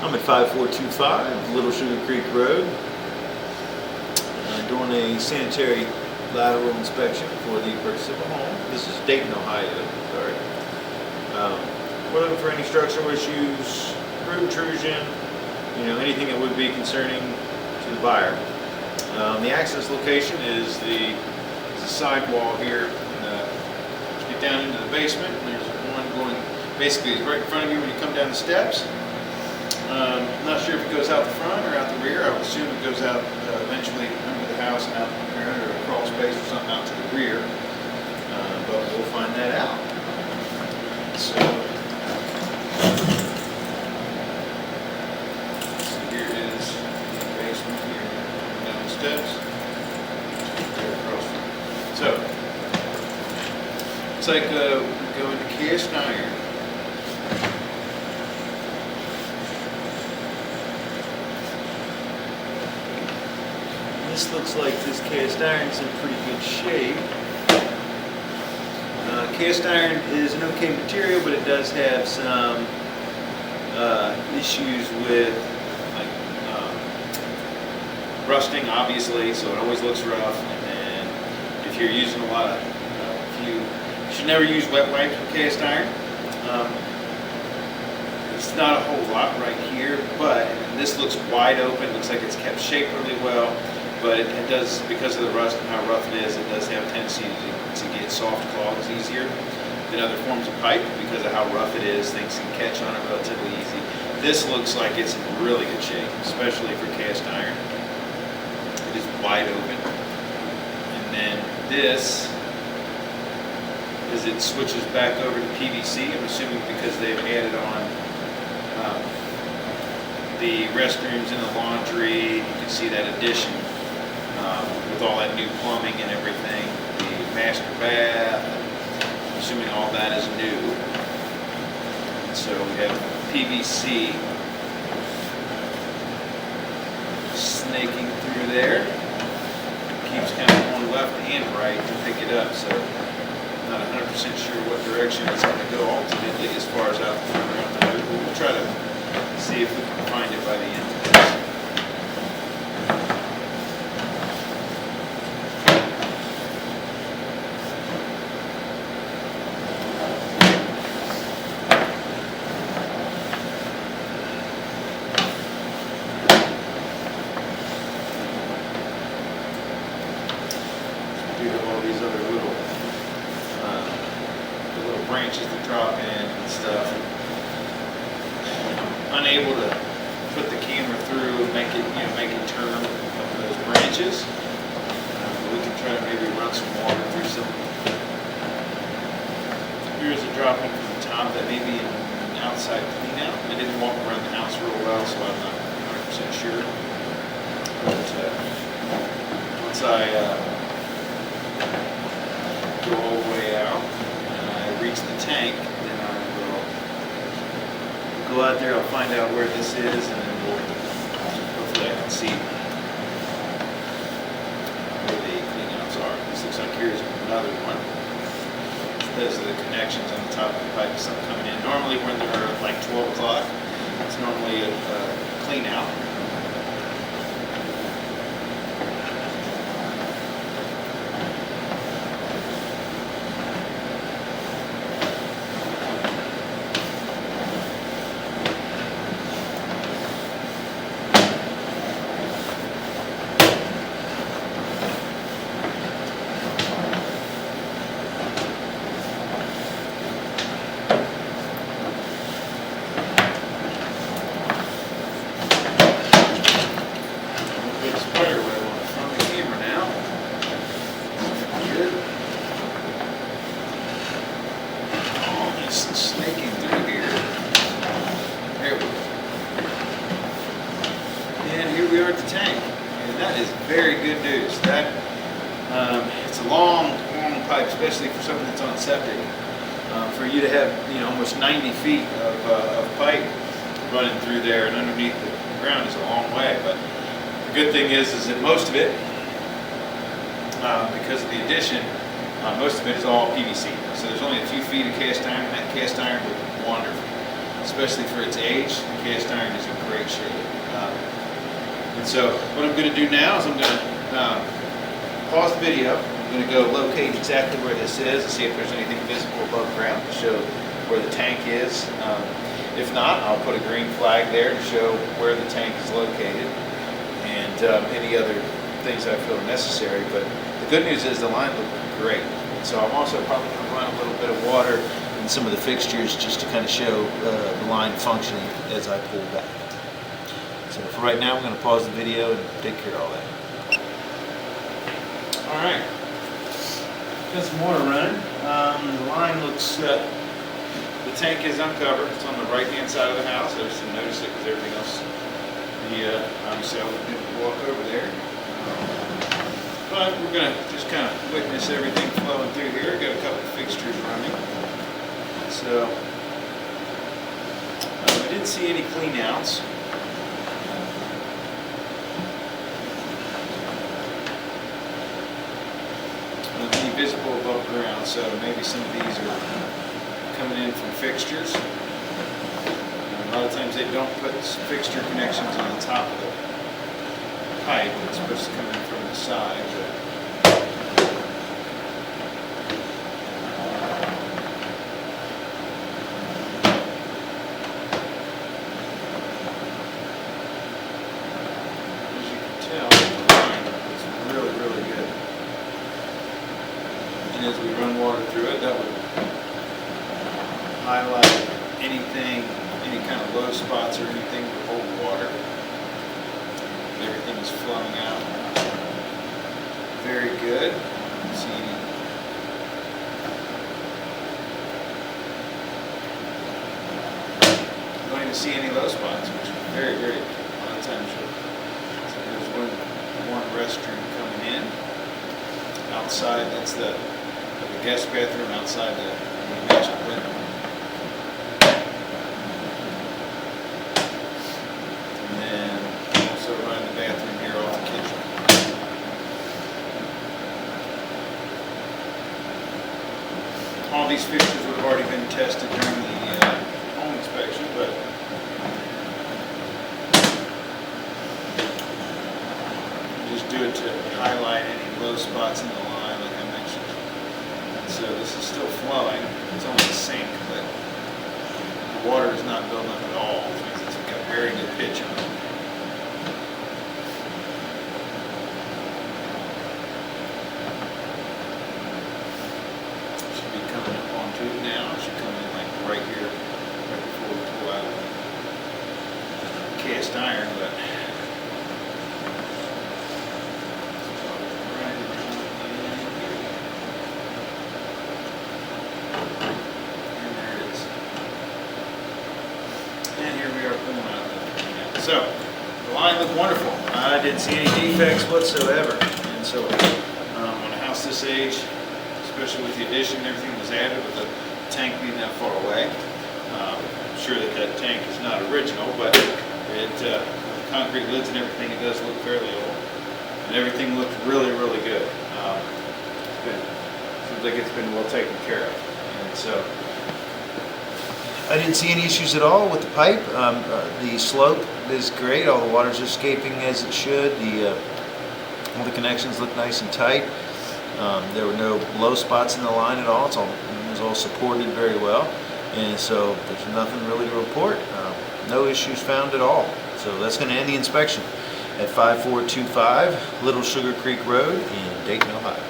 I'm at 5425 Little Sugarcreek Road, doing a sanitary lateral inspection for the purchase of a home. This is Dayton, Ohio. Sorry. We're looking for any structural issues, roof intrusion, anything that would be concerning to the buyer. The access location is the sidewall here. And, get down into the basement. There's one going basically right in front of you when you come down the steps. I'm not sure if it goes out the front or out the rear. I would assume it goes out eventually under the house and out there under a crawl space or something out to the rear. But we'll find that out. So here is the basement here, down the steps. There across from it. So looks like we go into cast iron. This looks like this cast iron's in pretty good shape. Cast iron is an okay material, but it does have some issues with rusting, obviously, so it always looks rough. And then if you're using a lot of, you should never use wet wipes with cast iron. It's not a whole lot right here, but this looks wide open. Looks like it's kept shape really well. But it does, because of the rust and how rough it is, it does have a tendency to get soft clogs easier than other forms of pipe because of how rough it is. Things can catch on it relatively easy. This looks like it's in really good shape, especially for cast iron. It is wide open. And then this, as it switches back over to PVC, I'm assuming because they've added on the restrooms and the laundry. You can see that addition. With all that new plumbing and everything, the master bath, I'm assuming all that is new. And so we have PVC snaking through there. It keeps kind of going left and right to pick it up, so I'm not 100% sure what direction it's going to go ultimately as far as out the front around the roof. We'll try to see if we can find it by the end of this. These other little branches that drop in and stuff. I'm unable to put the camera through and make it turn up those branches. But we can try to maybe run some water through some. Here's a drop in from the top that may be an outside clean out. I didn't walk around the house real well, so I'm not 100% sure. But once I go all the way out and I reach the tank, then I will go out there. I'll find out where this is, and then hopefully I can see where the cleanouts are. This looks like here's another one. Those are the connections on the top of the pipe. Something coming in. Normally when they're like 12 o'clock, it's normally a clean out. Snaking through here. There we go. And here we are at the tank. And that is very good news. That it's a long pipe, especially for something that's on septic. For you to have almost 90 feet of pipe running through there and underneath the ground is a long way. But the good thing is that most of it, because of the addition, most of it is all PVC. So there's only a few feet of cast iron, and that cast iron would be wonderful. especially for its age. The cast iron is in great shape. And so what I'm going to do now is I'm going to pause the video. I'm going to go locate exactly where this is and see if there's anything visible above ground to show where the tank is. If not, I'll put a green flag there to show where the tank is located and any other things I feel necessary. But the good news is the line looks great. And so I'm also probably going to run a little bit of water in some of the fixtures just to kind of show the line functioning as I pull back. So for right now, I'm going to pause the video and take care of all that. All right, got some water running. The line looks, the tank is uncovered. It's on the right-hand side of the house. I just didn't notice it because everything else, obviously I wouldn't walk over there. But we're going to just kind of witness everything flowing through here. Got a couple of fixtures running. So, I didn't see any clean outs. Nothing visible above ground, so maybe some of these are coming in from fixtures. A lot of times they don't put fixture connections on the top of the pipe. It's supposed to come in from the side. As we run water through it, that would highlight anything, any kind of low spots or anything that hold water. Everything is flowing out very good. See any don't even see any low spots, which is very, very a lot of times. So there's one restroom coming in. Outside, that's the guest bathroom outside the master bedroom. And then also running the bathroom here off the kitchen. All these fixtures would have already been tested during the home inspection, but just do it to highlight any low spots in the line, like I mentioned. So this is still flowing. It's only a sink, but the water is not building up at all, which means it's got very good pitch on it. It should be coming up onto it now. It should come in like right here, right before we pull out of the cast iron, but and here we are pulling out. So, the line looked wonderful. I didn't see any defects whatsoever. And so, on a house this age, especially with the addition and everything that was added, with the tank being that far away, I'm sure that tank is not original, but it, with the concrete lids and everything, it does look fairly old. And everything looked really, really good. Seems like it's been well taken care of. And so, I didn't see any issues at all with the pipe. The slope is great. All the water's escaping as it should. All the connections look nice and tight. There were no low spots in the line at all. It was all supported very well. And so there's nothing really to report. No issues found at all. So that's going to end the inspection at 5425 Little Sugarcreek Road in Dayton, Ohio.